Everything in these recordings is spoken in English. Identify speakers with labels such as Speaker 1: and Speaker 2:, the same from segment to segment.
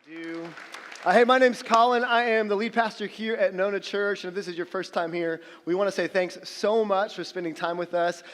Speaker 1: Do. Hey, my name's Colin. I am the lead pastor here at Nona Church, and if this is your first time here, we want to say thanks so much for spending time with us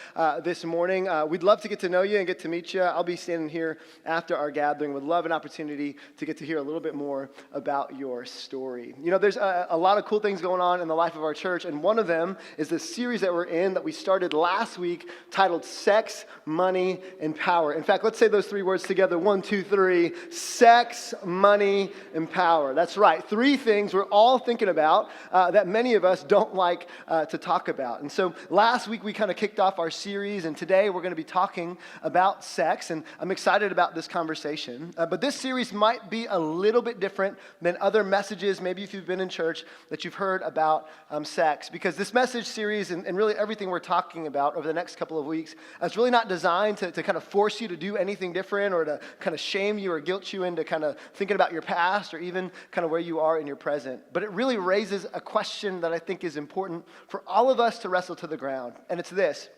Speaker 1: this morning. We'd love to get to know you and get to meet you. I'll be standing here after our gathering. Would love an opportunity to get to hear a little bit more about your story. You know, there's a lot of cool things going on in the life of our church, and one of them is the series that we're in that we started last week titled Sex, Money, and Power. In fact, let's say those three words together. 1, 2, 3. Sex, money, and power. That's right. Three things we're all thinking about that many of us don't like to talk about. And so last week we kind of kicked off our series, and today we're going to be talking about sex, and I'm excited about this conversation. But this series might be a little bit different than other messages, maybe if you've been in church, that you've heard about sex, because this message series and really everything we're talking about over the next couple of weeks is really not designed to kind of force you to do anything different or to kind of shame you or guilt you into kind of thinking about your past or even kind of where you are in your present. But it really raises a question that I think is important for all of us to wrestle to the ground. And it's this: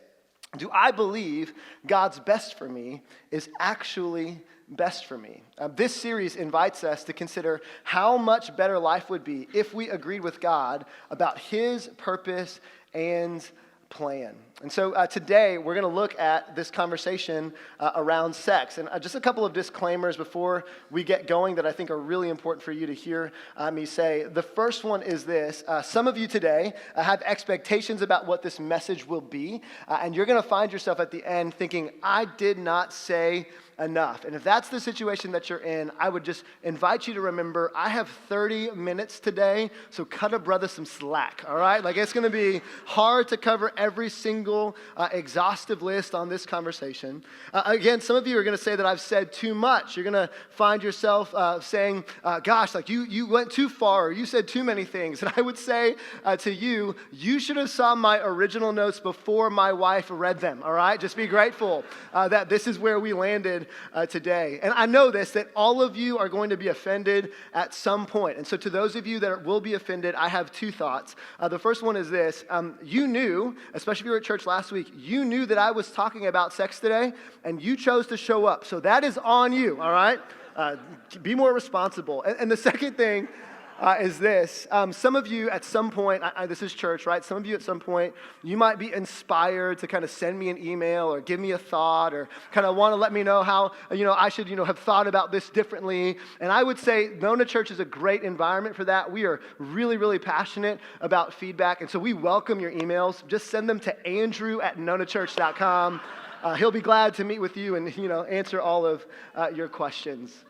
Speaker 1: do I believe God's best for me is actually best for me? This series invites us to consider how much better life would be if we agreed with God about His purpose and plan. And so today we're going to look at this conversation around sex. And just a couple of disclaimers before we get going that I think are really important for you to hear me say. The first one is this: some of you today have expectations about what this message will be, and you're going to find yourself at the end thinking, I did not say enough. And if that's the situation that you're in, I would just invite you to remember, I have 30 minutes today, so cut a brother some slack, all right? Like, it's going to be hard to cover every single exhaustive list on this conversation. Again, some of you are going to say that I've said too much. You're going to find yourself saying, gosh, like you went too far, or you said too many things. And I would say to you, you should have saw my original notes before my wife read them, all right? Just be grateful that this is where we landed today. And I know this, that all of you are going to be offended at some point. And so to those of you that will be offended, I have two thoughts. The first one is this: you knew, especially if you were at church last week, you knew that I was talking about sex today, and you chose to show up. So that is on you, all right? Be more responsible. And the second thing is this. Some of you at some point, this is church, right? Some of you at some point, you might be inspired to kind of send me an email or give me a thought or kind of want to let me know how, I should, have thought about this differently. And I would say Nona Church is a great environment for that. We are really, really passionate about feedback. And so we welcome your emails. Just send them to andrew@nonachurch.com. He'll be glad to meet with you and, answer all of your questions.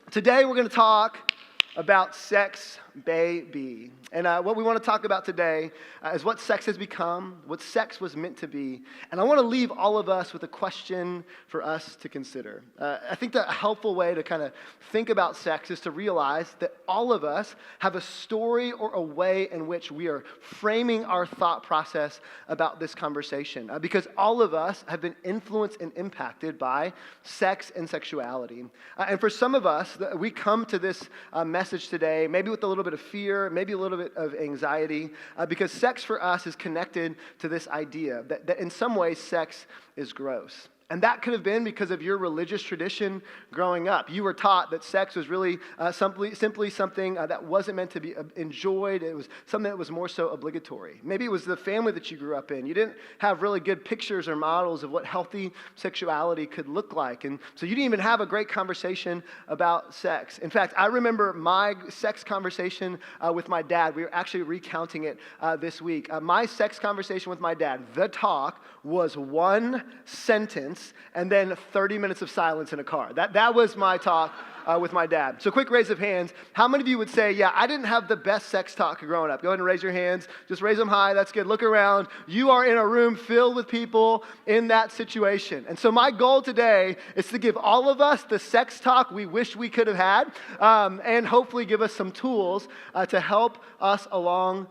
Speaker 1: Today we're going to talk about sex, baby. And what we want to talk about today is what sex has become, what sex was meant to be. And I want to leave all of us with a question for us to consider. I think that a helpful way to kind of think about sex is to realize that all of us have a story or a way in which we are framing our thought process about this conversation. Because all of us have been influenced and impacted by sex and sexuality. And for some of us, we come to this message today maybe with a little bit of fear, maybe a little bit of anxiety, because sex for us is connected to this idea that in some ways sex is gross. And that could have been because of your religious tradition growing up. You were taught that sex was really simply something that wasn't meant to be enjoyed. It was something that was more so obligatory. Maybe it was the family that you grew up in. You didn't have really good pictures or models of what healthy sexuality could look like. And so you didn't even have a great conversation about sex. In fact, I remember my sex conversation with my dad. We were actually recounting it this week. My sex conversation with my dad, the talk, was one sentence and then 30 minutes of silence in a car. That was my talk with my dad. So quick raise of hands. How many of you would say, yeah, I didn't have the best sex talk growing up? Go ahead and raise your hands. Just raise them high. That's good. Look around. You are in a room filled with people in that situation. And so my goal today is to give all of us the sex talk we wish we could have had, and hopefully give us some tools to help us along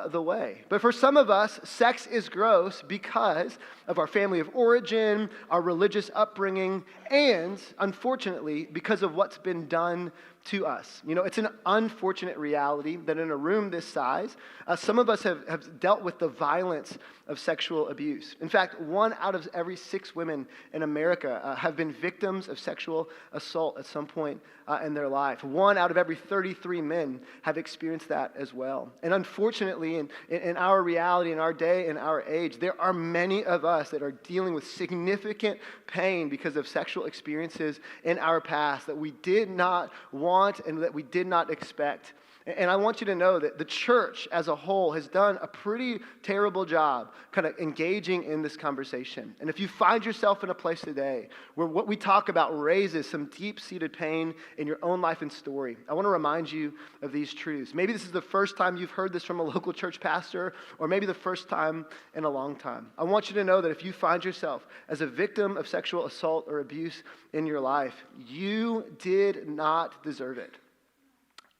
Speaker 1: the way. But for some of us, sex is gross because of our family of origin, our religious upbringing, and unfortunately, because of what's been done to us. You know, it's an unfortunate reality that in a room this size, some of us have dealt with the violence of sexual abuse. In fact, 1 out of every 6 women in America have been victims of sexual assault at some point in their life. 1 out of every 33 men have experienced that as well. And unfortunately, in our reality, in our day, in our age, there are many of us that are dealing with significant pain because of sexual experiences in our past that we did not want and that we did not expect. And I want you to know that the church as a whole has done a pretty terrible job kind of engaging in this conversation. And if you find yourself in a place today where what we talk about raises some deep-seated pain in your own life and story, I want to remind you of these truths. Maybe this is the first time you've heard this from a local church pastor, or maybe the first time in a long time. I want you to know that if you find yourself as a victim of sexual assault or abuse in your life, you did not deserve it.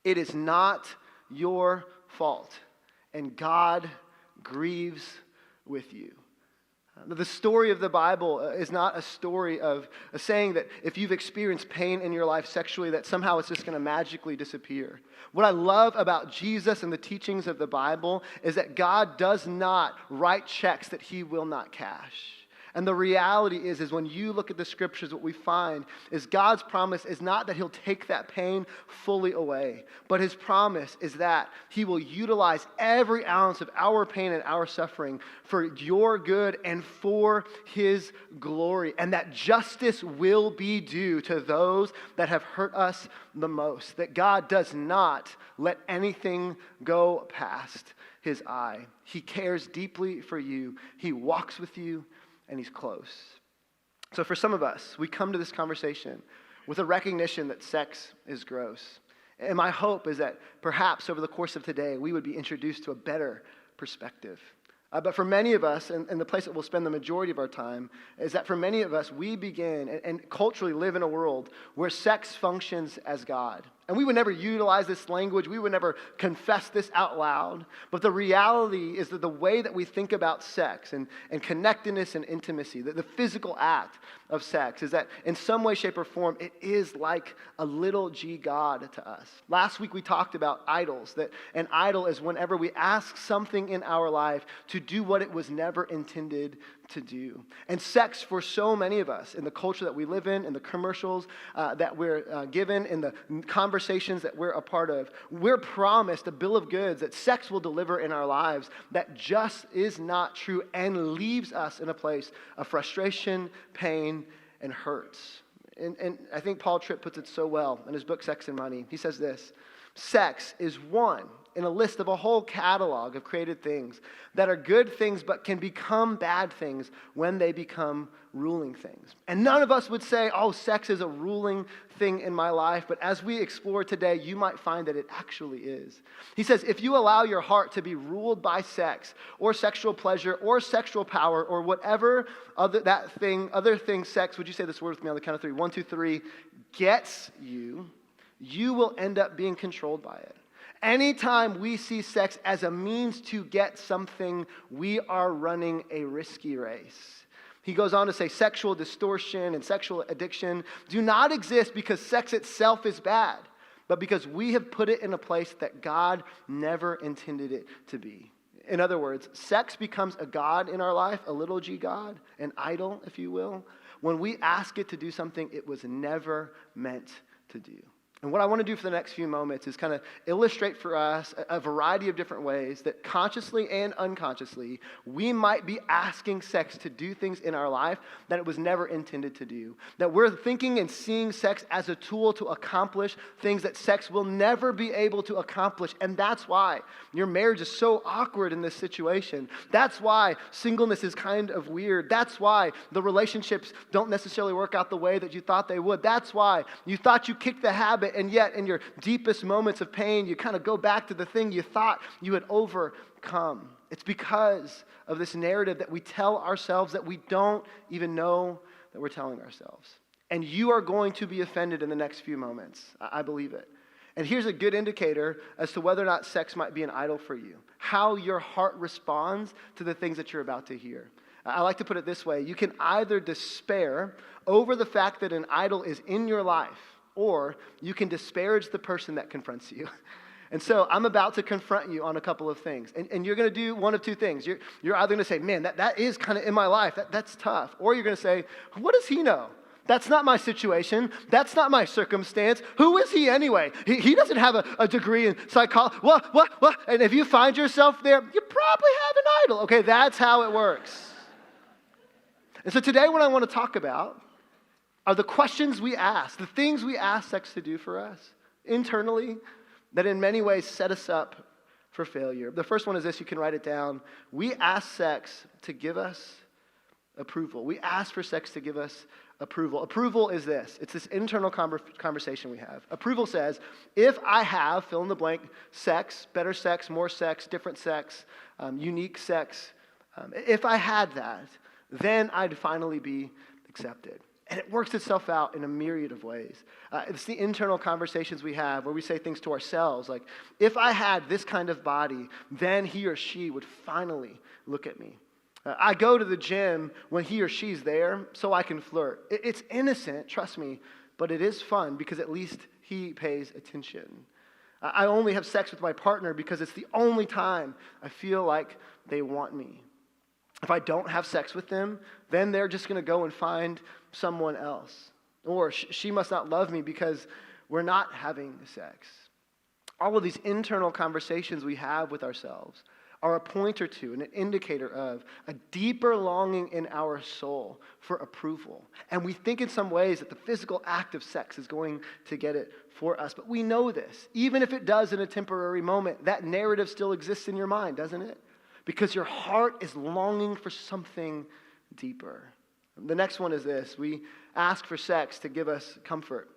Speaker 1: It is not your fault, and God grieves with you. The story of the Bible is not a story of saying that if you've experienced pain in your life sexually, that somehow it's just going to magically disappear. What I love about Jesus and the teachings of the Bible is that God does not write checks that he will not cash. And the reality is when you look at the scriptures, what we find is God's promise is not that he'll take that pain fully away, but his promise is that he will utilize every ounce of our pain and our suffering for your good and for his glory, and that justice will be due to those that have hurt us the most, that God does not let anything go past his eye. He cares deeply for you. He walks with you, and he's close. So for some of us, we come to this conversation with a recognition that sex is gross. And my hope is that perhaps over the course of today, we would be introduced to a better perspective. But for many of us, and the place that we'll spend the majority of our time, is that for many of us, we begin and culturally live in a world where sex functions as God. And we would never utilize this language. We would never confess this out loud. But the reality is that the way that we think about sex and connectedness and intimacy, the physical act of sex, is that in some way, shape, or form, it is like a little g God to us. Last week we talked about idols, that an idol is whenever we ask something in our life to do what it was never intended to do. And sex, for so many of us, in the culture that we live in the commercials that we're given, in the conversations that we're a part of, we're promised a bill of goods that sex will deliver in our lives that just is not true and leaves us in a place of frustration, pain, and hurts. And I think Paul Tripp puts it so well in his book, Sex and Money. He says this: sex is one in a list of a whole catalog of created things that are good things but can become bad things when they become ruling things. And none of us would say, oh, sex is a ruling thing in my life, but as we explore today, you might find that it actually is. He says, if you allow your heart to be ruled by sex or sexual pleasure or sexual power or whatever other thing sex, would you say this word with me on the count of 3? 1, 2, 3, gets you, you will end up being controlled by it. Anytime we see sex as a means to get something, we are running a risky race. He goes on to say sexual distortion and sexual addiction do not exist because sex itself is bad, but because we have put it in a place that God never intended it to be. In other words, sex becomes a god in our life, a little g God, an idol, if you will, when we ask it to do something it was never meant to do. And what I want to do for the next few moments is kind of illustrate for us a variety of different ways that consciously and unconsciously we might be asking sex to do things in our life that it was never intended to do. That we're thinking and seeing sex as a tool to accomplish things that sex will never be able to accomplish. And that's why your marriage is so awkward in this situation. That's why singleness is kind of weird. That's why the relationships don't necessarily work out the way that you thought they would. That's why you thought you kicked the habit, and yet in your deepest moments of pain, you kind of go back to the thing you thought you had overcome. It's because of this narrative that we tell ourselves that we don't even know that we're telling ourselves. And you are going to be offended in the next few moments. I believe it. And here's a good indicator as to whether or not sex might be an idol for you. How your heart responds to the things that you're about to hear. I like to put it this way. You can either despair over the fact that an idol is in your life, or you can disparage the person that confronts you. And so I'm about to confront you on a couple of things. And you're going to do one of two things. You're either going to say, man, that is kind of in my life. That's tough. Or you're going to say, what does he know? That's not my situation. That's not my circumstance. Who is he anyway? He doesn't have a degree in psychology. What? And if you find yourself there, you probably have an idol. Okay, that's how it works. And so today what I want to talk about are the questions we ask, the things we ask sex to do for us internally, that in many ways set us up for failure. The first one is this, you can write it down. We ask sex to give us approval. We ask for sex to give us approval. Approval is this. It's this internal conversation we have. Approval says, if I have, fill in the blank, sex, better sex, more sex, different sex, unique sex, if I had that, then I'd finally be accepted. And it works itself out in a myriad of ways. It's the internal conversations we have where we say things to ourselves like, if I had this kind of body, then he or she would finally look at me. I go to the gym when he or she's there so I can flirt. It's innocent, trust me, but it is fun because at least he pays attention. I only have sex with my partner because it's the only time I feel like they want me. If I don't have sex with them, then they're just going to go and find someone else. Or she must not love me because we're not having sex. All of these internal conversations we have with ourselves are a pointer to and an indicator of a deeper longing in our soul for approval. And we think in some ways that the physical act of sex is going to get it for us. But we know this. Even if it does in a temporary moment, that narrative still exists in your mind, doesn't it? Because your heart is longing for something deeper. The next one is this. We ask for sex to give us comfort.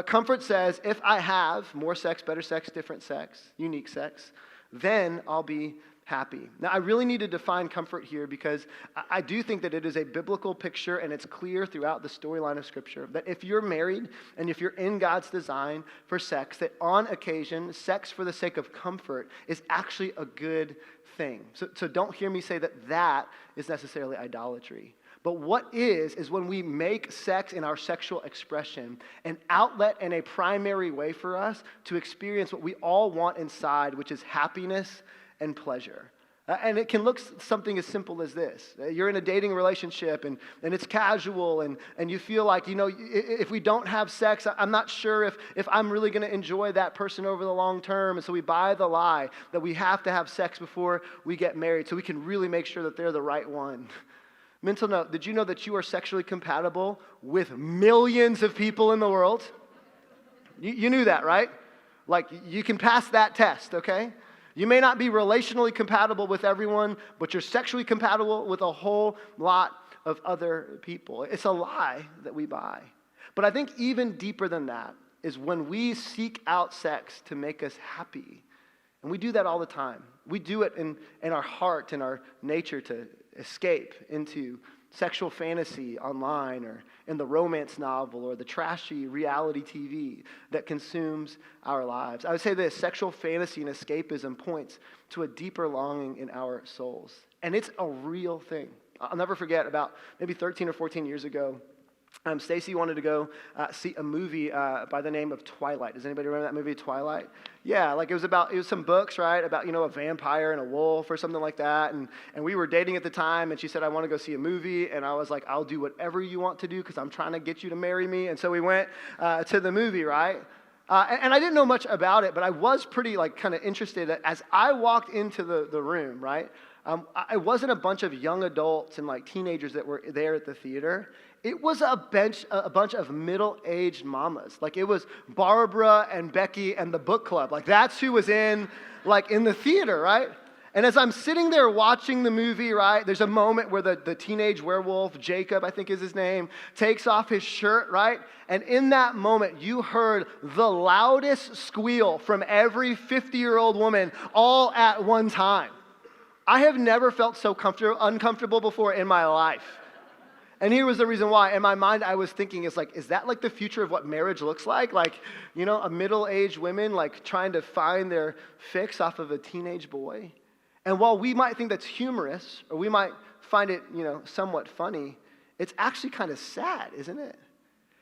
Speaker 1: Comfort says, if I have more sex, better sex, different sex, unique sex, then I'll be happy. Now, I really need to define comfort here because I do think that it is a biblical picture and it's clear throughout the storyline of Scripture that if you're married and if you're in God's design for sex, that on occasion, sex for the sake of comfort is actually a good thing. So don't hear me say that is necessarily idolatry. But what is when we make sex in our sexual expression an outlet and a primary way for us to experience what we all want inside, which is happiness and pleasure. And it can look something as simple as this. You're in a dating relationship and it's casual and you feel like, if we don't have sex, I'm not sure if I'm really going to enjoy that person over the long term. And so we buy the lie that we have to have sex before we get married so we can really make sure that they're the right one. Mental note, did you know that you are sexually compatible with millions of people in the world? You knew that, right? Like, you can pass that test, okay? You may not be relationally compatible with everyone, but you're sexually compatible with a whole lot of other people. It's a lie that we buy. But I think even deeper than that is when we seek out sex to make us happy. And we do that all the time. We do it in our heart and our nature to escape into sexual fantasy online or in the romance novel or the trashy reality TV that consumes our lives. I would say this, sexual fantasy and escapism points to a deeper longing in our souls. And it's a real thing. I'll never forget about maybe 13 or 14 years ago, Stacy wanted to go see a movie by the name of Twilight. Does anybody remember that movie, Twilight? Yeah, like it was some books, right, about, a vampire and a wolf or something like that. And we were dating at the time, and she said, I want to go see a movie. And I was like, I'll do whatever you want to do because I'm trying to get you to marry me. And so we went to the movie, right? And I didn't know much about it, but I was pretty, kind of interested. As I walked into the room, right, it wasn't a bunch of young adults and, teenagers that were there at the theater. It was a bunch of middle-aged mamas. It was Barbara and Becky and the book club. That's who was in the theater, right? And as I'm sitting there watching the movie, right, there's a moment where the teenage werewolf, Jacob, I think is his name, takes off his shirt, right? And in that moment, you heard the loudest squeal from every 50-year-old woman all at one time. I have never felt so uncomfortable before in my life. And here was the reason why. In my mind, I was thinking, is that the future of what marriage looks like? A middle-aged women, trying to find their fix off of a teenage boy? And while we might think that's humorous, or we might find it, somewhat funny, it's actually kind of sad, isn't it?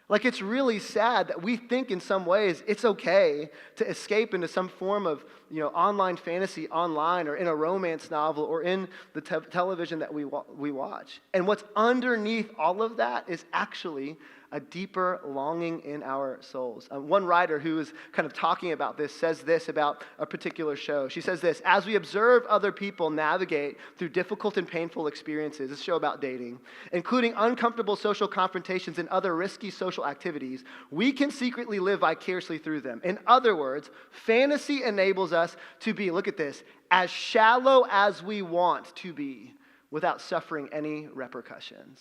Speaker 1: Like, it's really sad that we think in some ways it's okay to escape into some form of, online fantasy online or in a romance novel or in the television that we watch. And what's underneath all of that is actually a deeper longing in our souls. One writer who is kind of talking about this says this about a particular show. She says this: as we observe other people navigate through difficult and painful experiences, this show about dating, including uncomfortable social confrontations and other risky social activities, we can secretly live vicariously through them. In other words, fantasy enables us to be, look at this, as shallow as we want to be without suffering any repercussions.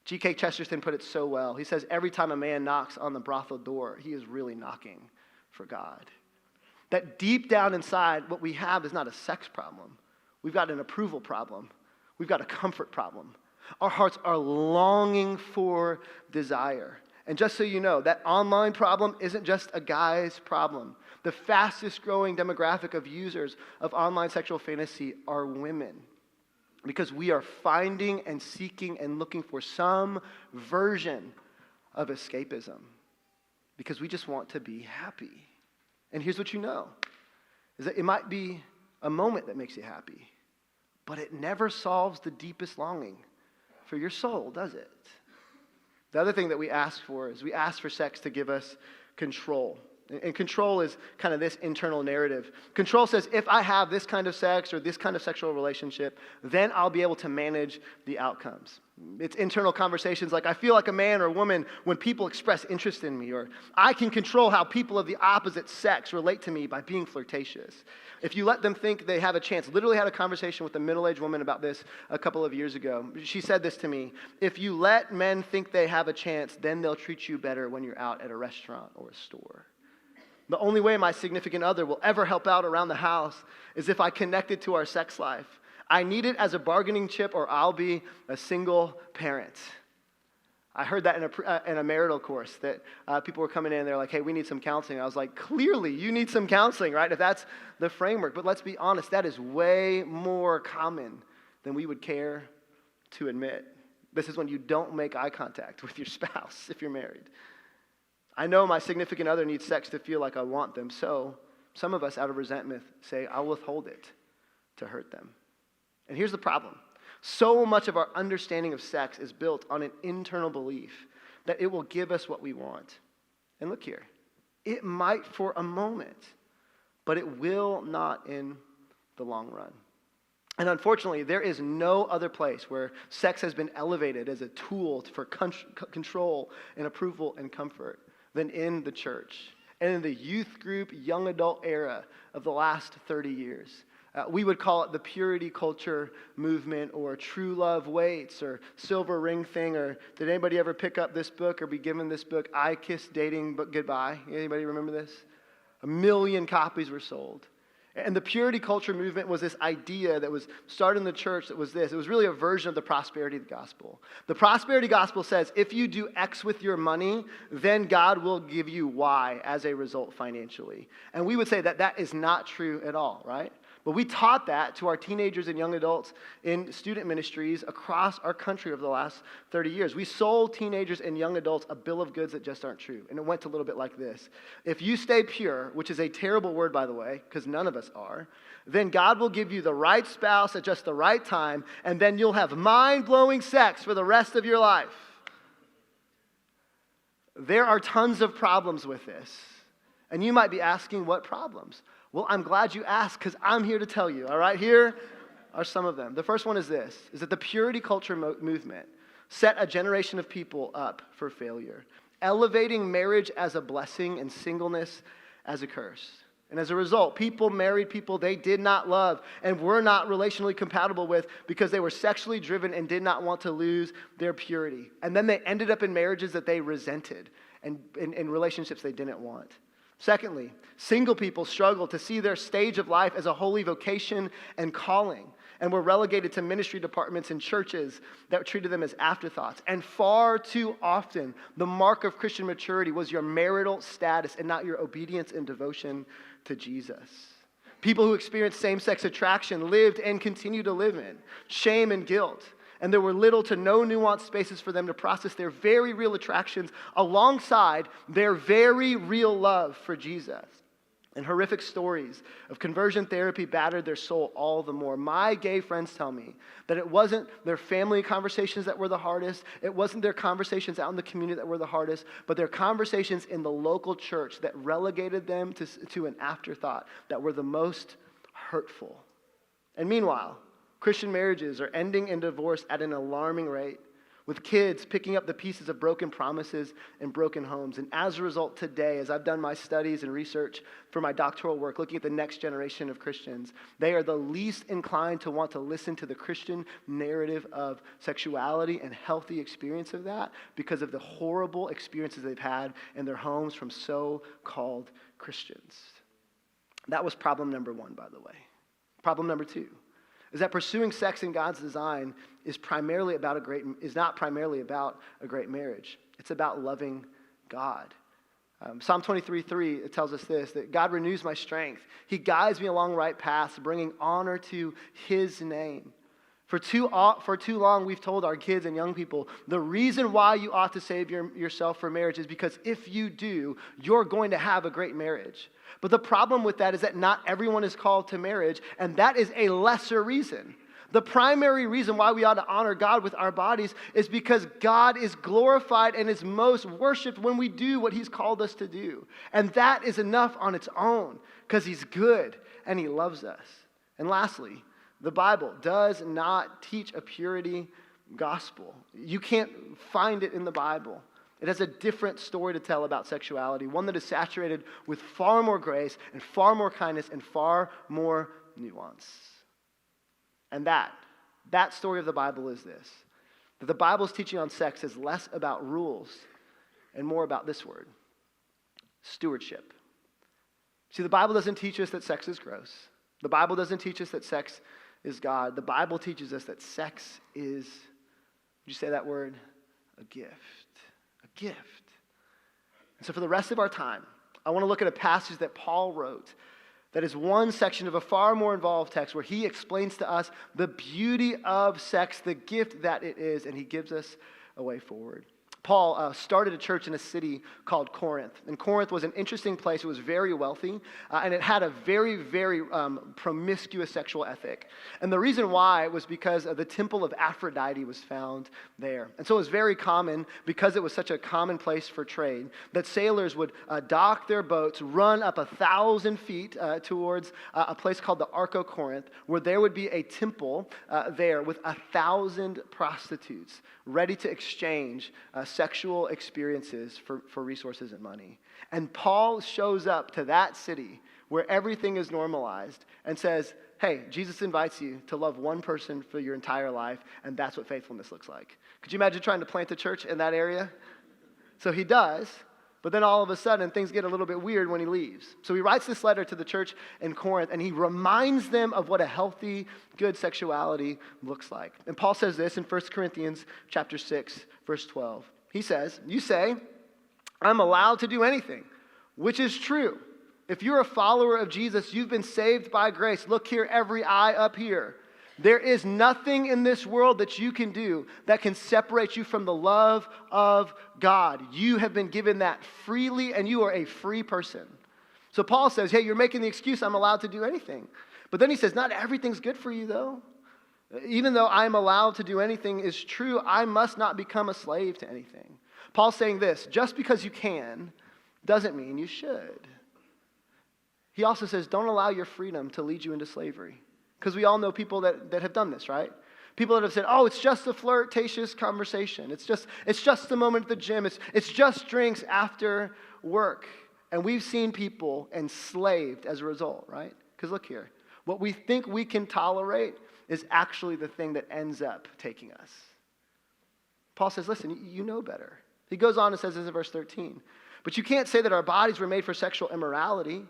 Speaker 1: G.K. Chesterton put it so well. He says, every time a man knocks on the brothel door, he is really knocking for God. That deep down inside, what we have is not a sex problem. We've got an approval problem. We've got a comfort problem. Our hearts are longing for desire. And just so you know, that online problem isn't just a guy's problem. The fastest growing demographic of users of online sexual fantasy are women. Because we are finding and seeking and looking for some version of escapism. Because we just want to be happy. And here's what you know, is that it might be a moment that makes you happy, but it never solves the deepest longing for your soul, does it? The other thing that we ask for is we ask for sex to give us control. And control is kind of this internal narrative. Control says, if I have this kind of sex or this kind of sexual relationship, then I'll be able to manage the outcomes. It's internal conversations like, I feel like a man or a woman when people express interest in me, or I can control how people of the opposite sex relate to me by being flirtatious. If you let them think they have a chance, literally had a conversation with a middle-aged woman about this a couple of years ago. She said this to me: if you let men think they have a chance, then they'll treat you better when you're out at a restaurant or a store. The only way my significant other will ever help out around the house is if I connect it to our sex life. I need it as a bargaining chip, or I'll be a single parent. I heard that in a marital course that people were coming in and they're like, hey, we need some counseling. I was like, clearly you need some counseling, right? If that's the framework. But let's be honest, that is way more common than we would care to admit. This is when you don't make eye contact with your spouse if you're married. I know my significant other needs sex to feel like I want them, so some of us, out of resentment, say, I'll withhold it to hurt them. And here's the problem. So much of our understanding of sex is built on an internal belief that it will give us what we want. And look here, it might for a moment, but it will not in the long run. And unfortunately, there is no other place where sex has been elevated as a tool for control and approval and comfort than in the church and in the youth group, young adult era of the last 30 years. We would call it the purity culture movement, or true love waits, or silver ring thing. Or did anybody ever pick up this book or be given this book, I Kissed Dating But Goodbye? Anybody remember this? 1 million copies were sold. And the purity culture movement was this idea that was started in the church that was this. It was really a version of the prosperity gospel. The prosperity gospel says, if you do X with your money, then God will give you Y as a result financially. And we would say that that is not true at all, right? But we taught that to our teenagers and young adults in student ministries across our country over the last 30 years. We sold teenagers and young adults a bill of goods that just aren't true. And it went a little bit like this. If you stay pure, which is a terrible word, by the way, because none of us are, then God will give you the right spouse at just the right time, and then you'll have mind-blowing sex for the rest of your life. There are tons of problems with this. And you might be asking, what problems? Well, I'm glad you asked, because I'm here to tell you, all right? Here are some of them. The first one is this, is that the purity culture movement set a generation of people up for failure, elevating marriage as a blessing and singleness as a curse. And as a result, people married people they did not love and were not relationally compatible with because they were sexually driven and did not want to lose their purity. And then they ended up in marriages that they resented and in relationships they didn't want. Secondly, single people struggle to see their stage of life as a holy vocation and calling, and were relegated to ministry departments in churches that treated them as afterthoughts. And far too often, the mark of Christian maturity was your marital status and not your obedience and devotion to Jesus. People who experienced same-sex attraction lived and continue to live in shame and guilt. and there were little to no nuanced spaces for them to process their very real attractions alongside their very real love for Jesus. And horrific stories of conversion therapy battered their soul all the more. My gay friends tell me that it wasn't their family conversations that were the hardest. It wasn't their conversations out in the community that were the hardest, but their conversations in the local church that relegated them to an afterthought that were the most hurtful. And meanwhile, Christian marriages are ending in divorce at an alarming rate, with kids picking up the pieces of broken promises and broken homes. And as a result, today, as I've done my studies and research for my doctoral work, looking at the next generation of Christians, they are the least inclined to want to listen to the Christian narrative of sexuality and healthy experience of that because of the horrible experiences they've had in their homes from so-called Christians. That was problem number one, by the way. Problem number two is that pursuing sex in God's design is not primarily about a great marriage. It's about loving God. Psalm 23:3, it tells us this, that God renews my strength. He guides me along right paths, bringing honor to his name. For too long, we've told our kids and young people, the reason why you ought to save yourself for marriage is because if you do, you're going to have a great marriage. But the problem with that is that not everyone is called to marriage, and that is a lesser reason. The primary reason why we ought to honor God with our bodies is because God is glorified and is most worshiped when we do what he's called us to do. And that is enough on its own because he's good and he loves us. And lastly, the Bible does not teach a purity gospel. You can't find it in the Bible. It has a different story to tell about sexuality, one that is saturated with far more grace and far more kindness and far more nuance. And that story of the Bible is this, that the Bible's teaching on sex is less about rules and more about this word, stewardship. See, the Bible doesn't teach us that sex is gross. The Bible doesn't teach us that sex is God. The Bible teaches us that sex is, would you say that word? A gift. A gift. And so for the rest of our time, I want to look at a passage that Paul wrote that is one section of a far more involved text where he explains to us the beauty of sex, the gift that it is, and he gives us a way forward. Paul started a church in a city called Corinth. And Corinth was an interesting place. It was very wealthy, and it had a very, very promiscuous sexual ethic. And the reason why was because the temple of Aphrodite was found there. And so it was very common, because it was such a common place for trade, that sailors would dock their boats, run up 1,000 feet towards a place called the Ark of Corinth, where there would be a temple there with 1,000 prostitutes ready to exchange sexual experiences for resources and money. And Paul shows up to that city where everything is normalized and says, hey, Jesus invites you to love one person for your entire life, and that's what faithfulness looks like. Could you imagine trying to plant a church in that area? So he does, but then all of a sudden things get a little bit weird when he leaves. So he writes this letter to the church in Corinth, and he reminds them of what a healthy, good sexuality looks like. And Paul says this in 1 Corinthians chapter 6, verse 12. He says, you say, I'm allowed to do anything, which is true. If you're a follower of Jesus, you've been saved by grace. Look here, every eye up here. There is nothing in this world that you can do that can separate you from the love of God. You have been given that freely, and you are a free person. So Paul says, hey, you're making the excuse I'm allowed to do anything. But then he says, not everything's good for you, though. Even though I'm allowed to do anything is true, I must not become a slave to anything. Paul's saying this, just because you can doesn't mean you should. He also says, don't allow your freedom to lead you into slavery. Because we all know people that have done this, right? People that have said, oh, it's just a flirtatious conversation. It's just a moment at the gym. It's just drinks after work. And we've seen people enslaved as a result, right? Because look here, what we think we can tolerate is actually the thing that ends up taking us. Paul says, listen, you know better. He goes on and says this in verse 13. But you can't say that our bodies were made for sexual immorality.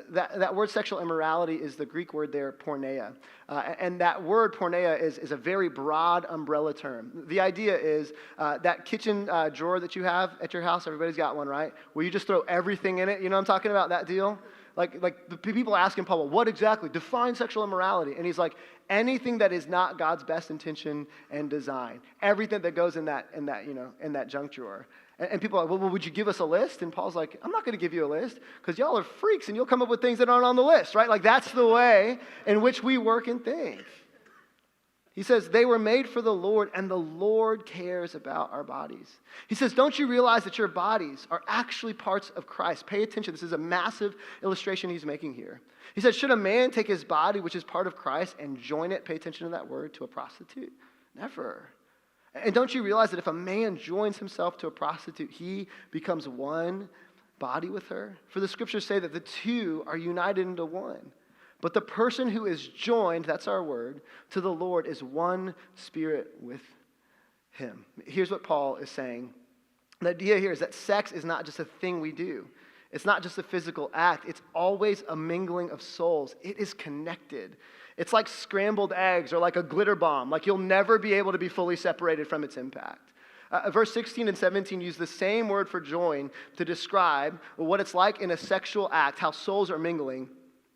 Speaker 1: That word sexual immorality is the Greek word there, porneia. And that word porneia is a very broad umbrella term. The idea is that kitchen drawer that you have at your house, everybody's got one, right? Where you just throw everything in it. You know what I'm talking about, that deal? Like the people asking Paul, well, what exactly? Define sexual immorality. And he's like, anything that is not God's best intention and design. Everything that goes in that junk drawer. And people are like, well, would you give us a list? And Paul's like, I'm not going to give you a list because y'all are freaks and you'll come up with things that aren't on the list, right? Like that's the way in which we work and think. He says, they were made for the Lord, and the Lord cares about our bodies. He says, don't you realize that your bodies are actually parts of Christ? Pay attention. This is a massive illustration he's making here. He says, should a man take his body, which is part of Christ, and join it, pay attention to that word, to a prostitute? Never. And don't you realize that if a man joins himself to a prostitute, he becomes one body with her? For the scriptures say that the two are united into one. But the person who is joined, that's our word, to the Lord is one spirit with him. Here's what Paul is saying. The idea here is that sex is not just a thing we do. It's not just a physical act. It's always a mingling of souls. It is connected. It's like scrambled eggs or like a glitter bomb. Like you'll never be able to be fully separated from its impact. Verse 16 and 17 use the same word for join to describe what it's like in a sexual act, how souls are mingling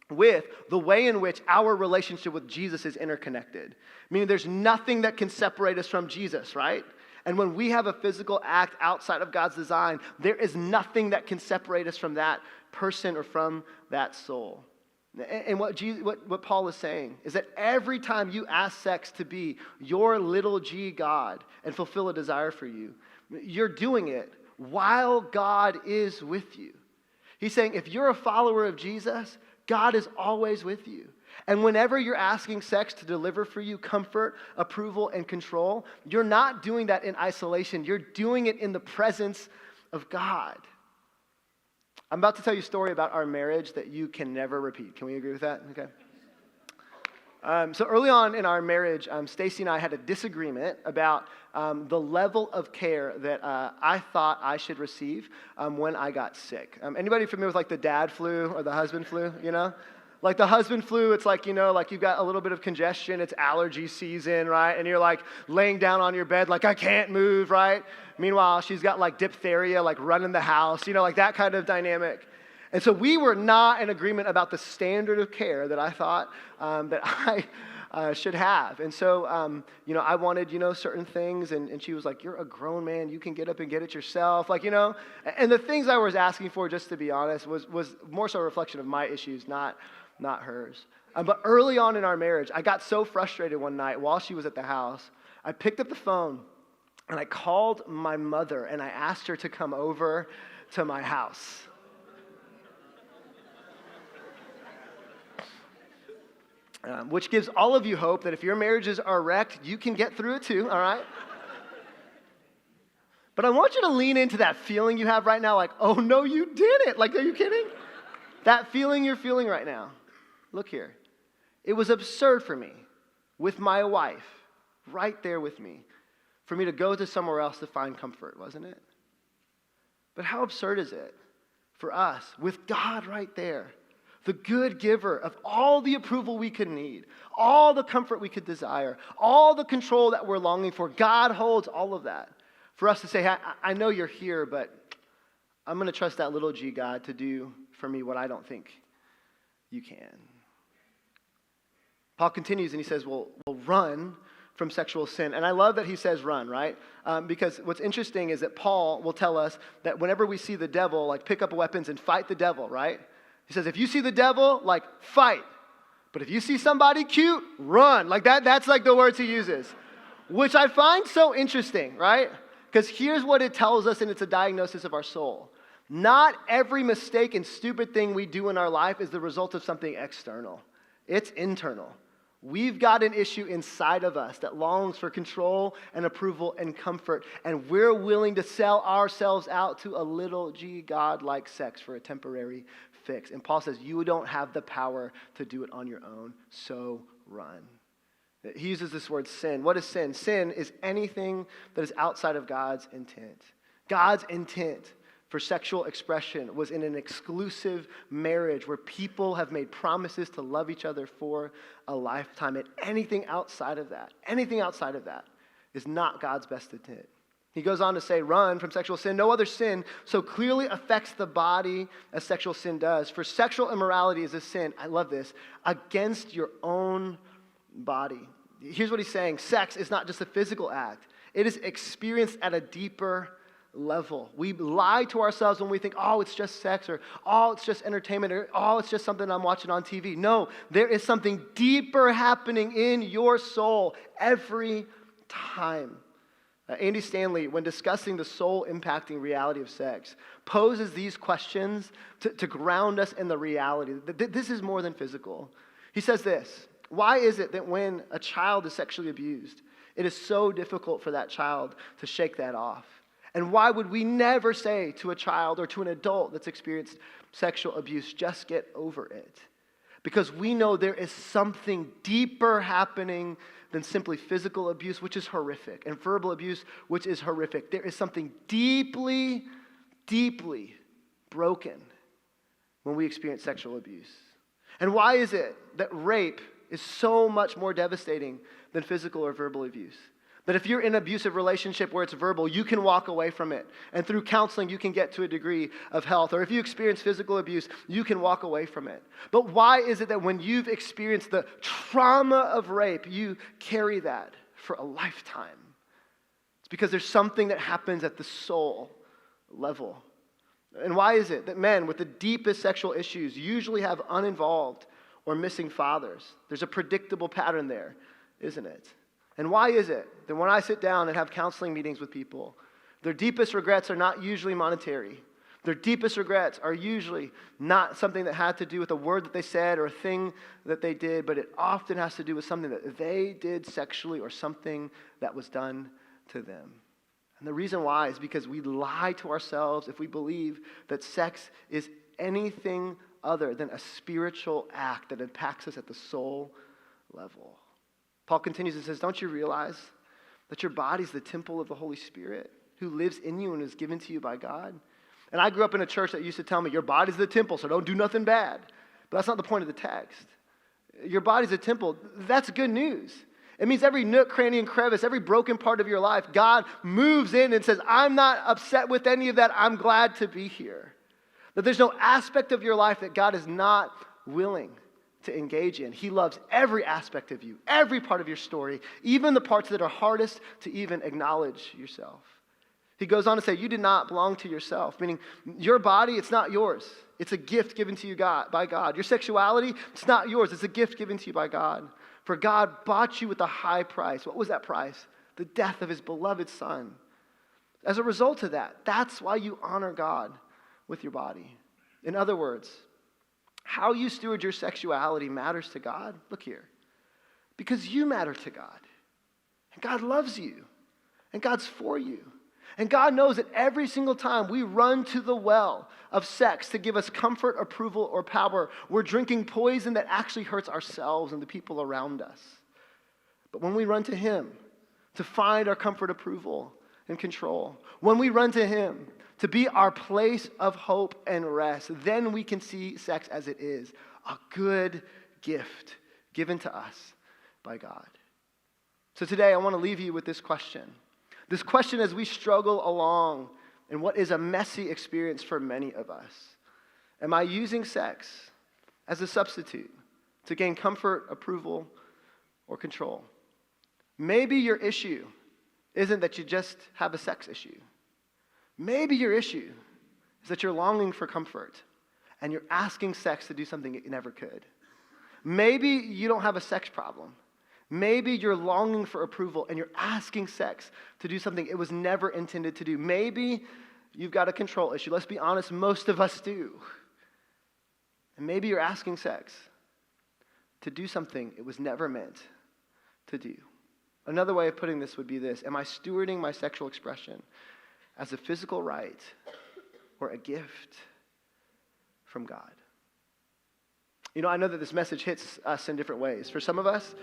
Speaker 1: with the way in which our relationship with Jesus is interconnected. Meaning there's nothing that can separate us from Jesus, right? And when we have a physical act outside of God's design, there is nothing that can separate us from that person or from that soul. And what Paul is saying is that every time you ask sex to be your little g God and fulfill a desire for you, you're doing it while God is with you. He's saying if you're a follower of Jesus, God is always with you. And whenever you're asking sex to deliver for you comfort, approval, and control, you're not doing that in isolation. You're doing it in the presence of God. I'm about to tell you a story about our marriage that you can never repeat. Can we agree with that? Okay. So early on in our marriage, Stacy and I had a disagreement about the level of care that I thought I should receive when I got sick. Anybody familiar with like the dad flu or the husband flu, you know? Like the husband flu, it's like, you know, like you've got a little bit of congestion, it's allergy season, right? And you're like laying down on your bed like, I can't move, right? Meanwhile, she's got like diphtheria, like running the house, you know, like that kind of dynamic. And so we were not in agreement about the standard of care that I thought that I should have. And so, you know, I wanted, you know, certain things. And she was like, you're a grown man. You can get up and get it yourself. Like, you know, and the things I was asking for, just to be honest, was more so a reflection of my issues, not hers. But early on in our marriage, I got so frustrated one night while she was at the house. I picked up the phone and I called my mother and I asked her to come over to my house. Which gives all of you hope that if your marriages are wrecked, you can get through it too, all right? But I want you to lean into that feeling you have right now, like, oh no, you didn't. Like, are you kidding? That feeling you're feeling right now. Look here. It was absurd for me, with my wife right there with me, for me to go to somewhere else to find comfort, wasn't it? But how absurd is it for us, with God right there, the good giver of all the approval we could need, all the comfort we could desire, all the control that we're longing for. God holds all of that. For us to say, I know you're here, but I'm going to trust that little g God to do for me what I don't think you can. Paul continues and he says, well, run from sexual sin. And I love that he says run, right? Because what's interesting is that Paul will tell us that whenever we see the devil, like pick up weapons and fight the devil, right? He says, if you see the devil, like fight. But if you see somebody cute, run. Like that's like the words he uses, which I find so interesting, right? Because here's what it tells us, and it's a diagnosis of our soul. Not every mistake and stupid thing we do in our life is the result of something external. It's internal. We've got an issue inside of us that longs for control and approval and comfort, and we're willing to sell ourselves out to a little g God like sex for a temporary fix. And Paul says, you don't have the power to do it on your own, so run. He uses this word sin. What is sin? Sin is anything that is outside of God's intent. God's intent for sexual expression was in an exclusive marriage where people have made promises to love each other for a lifetime. And anything outside of that is not God's best intent. He goes on to say, run from sexual sin. No other sin so clearly affects the body as sexual sin does. For sexual immorality is a sin, I love this, against your own body. Here's what he's saying. Sex is not just a physical act. It is experienced at a deeper level. We lie to ourselves when we think, oh, it's just sex, or oh, it's just entertainment, or oh, it's just something I'm watching on TV. No, there is something deeper happening in your soul every time. Andy Stanley, when discussing the soul-impacting reality of sex, poses these questions to ground us in the reality that this is more than physical. He says this, why is it that when a child is sexually abused, it is so difficult for that child to shake that off? And why would we never say to a child or to an adult that's experienced sexual abuse, just get over it? Because we know there is something deeper happening than simply physical abuse, which is horrific, and verbal abuse, which is horrific. There is something deeply, deeply broken when we experience sexual abuse. And why is it that rape is so much more devastating than physical or verbal abuse? That if you're in an abusive relationship where it's verbal, you can walk away from it. And through counseling, you can get to a degree of health. Or if you experience physical abuse, you can walk away from it. But why is it that when you've experienced the trauma of rape, you carry that for a lifetime? It's because there's something that happens at the soul level. And why is it that men with the deepest sexual issues usually have uninvolved or missing fathers? There's a predictable pattern there, isn't it? And why is it that when I sit down and have counseling meetings with people, their deepest regrets are not usually monetary. Their deepest regrets are usually not something that had to do with a word that they said or a thing that they did, but it often has to do with something that they did sexually or something that was done to them. And the reason why is because we lie to ourselves if we believe that sex is anything other than a spiritual act that impacts us at the soul level. Paul continues and says, don't you realize that your body's the temple of the Holy Spirit who lives in you and is given to you by God? And I grew up in a church that used to tell me, your body's the temple, so don't do nothing bad. But that's not the point of the text. Your body's a temple. That's good news. It means every nook, cranny, and crevice, every broken part of your life, God moves in and says, I'm not upset with any of that. I'm glad to be here. That there's no aspect of your life that God is not willing to engage in. He loves every aspect of you, every part of your story, even the parts that are hardest to even acknowledge yourself. He goes on to say, you did not belong to yourself, meaning your body, it's not yours. It's a gift given to you by God. Your sexuality, it's not yours. It's a gift given to you by God. For God bought you with a high price. What was that price? The death of his beloved son. As a result of that, that's why you honor God with your body. In other words, how you steward your sexuality matters to God. Look here. Because you matter to God. And God loves you. And God's for you. And God knows that every single time we run to the well of sex to give us comfort, approval, or power, we're drinking poison that actually hurts ourselves and the people around us. But when we run to him to find our comfort, approval, and control, when we run to him to be our place of hope and rest, then we can see sex as it is, a good gift given to us by God. So today I want to leave you with this question. This question as we struggle along in what is a messy experience for many of us. Am I using sex as a substitute to gain comfort, approval, or control? Maybe your issue isn't that you just have a sex issue. Maybe your issue is that you're longing for comfort and you're asking sex to do something it never could. Maybe you don't have a sex problem. Maybe you're longing for approval and you're asking sex to do something it was never intended to do. Maybe you've got a control issue. Let's be honest, most of us do. And maybe you're asking sex to do something it was never meant to do. Another way of putting this would be this: am I stewarding my sexual expression as a physical right or a gift from God? You know, I know that this message hits us in different ways. For some of us,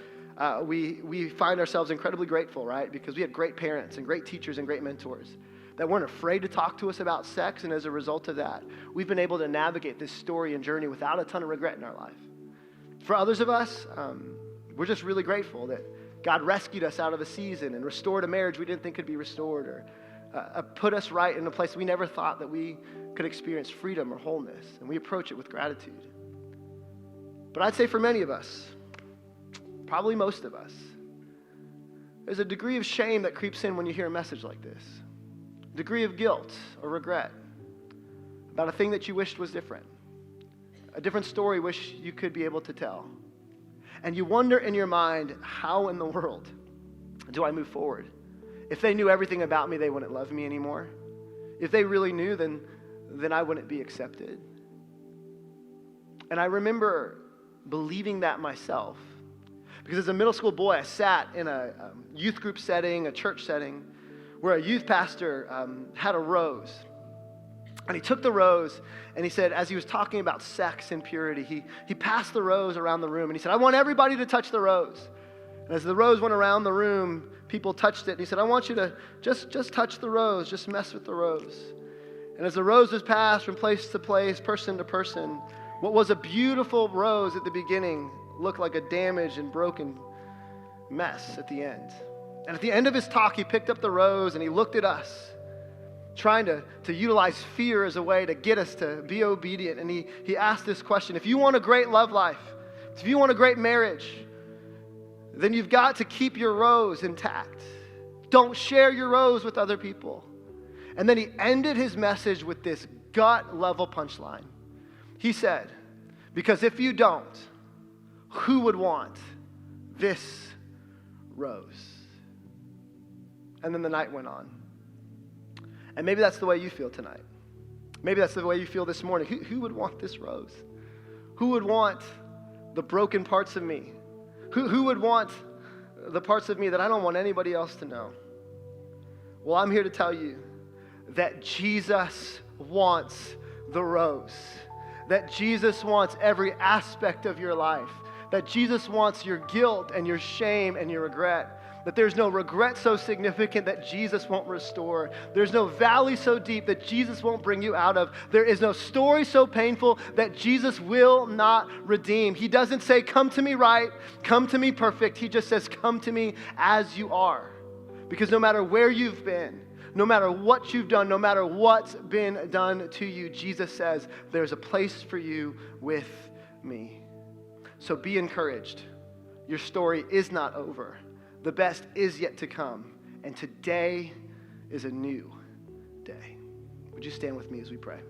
Speaker 1: we find ourselves incredibly grateful, right? Because we had great parents and great teachers and great mentors that weren't afraid to talk to us about sex, and as a result of that, we've been able to navigate this story and journey without a ton of regret in our life. For others of us, we're just really grateful that God rescued us out of a season and restored a marriage we didn't think could be restored, or put us right in a place we never thought that we could experience freedom or wholeness, and we approach it with gratitude. But I'd say for many of us, probably most of us, there's a degree of shame that creeps in when you hear a message like this. A degree of guilt or regret about a thing that you wished was different. A different story wish you could be able to tell. And you wonder in your mind, how in the world do I move forward? If they knew everything about me, they wouldn't love me anymore. If they really knew, then I wouldn't be accepted. And I remember believing that myself. Because as a middle school boy, I sat in a youth group setting, a church setting, where a youth pastor had a rose. And he took the rose, and he said, as he was talking about sex and purity, he passed the rose around the room, and he said, I want everybody to touch the rose. And as the rose went around the room, people touched it, and he said, I want you to just touch the rose, just mess with the rose. And as the rose was passed from place to place, person to person, what was a beautiful rose at the beginning looked like a damaged and broken mess at the end. And at the end of his talk, he picked up the rose and he looked at us, trying to utilize fear as a way to get us to be obedient. And he asked this question: if you want a great love life, if you want a great marriage, then you've got to keep your rose intact. Don't share your rose with other people. And then he ended his message with this gut-level punchline. He said, because if you don't, who would want this rose? And then the night went on. And maybe that's the way you feel tonight. Maybe that's the way you feel this morning. Who would want this rose? Who would want the broken parts of me? Who would want the parts of me that I don't want anybody else to know? Well, I'm here to tell you that Jesus wants the rose. That Jesus wants every aspect of your life. That Jesus wants your guilt and your shame and your regret. That there's no regret so significant that Jesus won't restore. There's no valley so deep that Jesus won't bring you out of. There is no story so painful that Jesus will not redeem. He doesn't say, come to me right, come to me perfect. He just says, come to me as you are. Because no matter where you've been, no matter what you've done, no matter what's been done to you, Jesus says, there's a place for you with me. So be encouraged. Your story is not over. The best is yet to come. And today is a new day. Would you stand with me as we pray?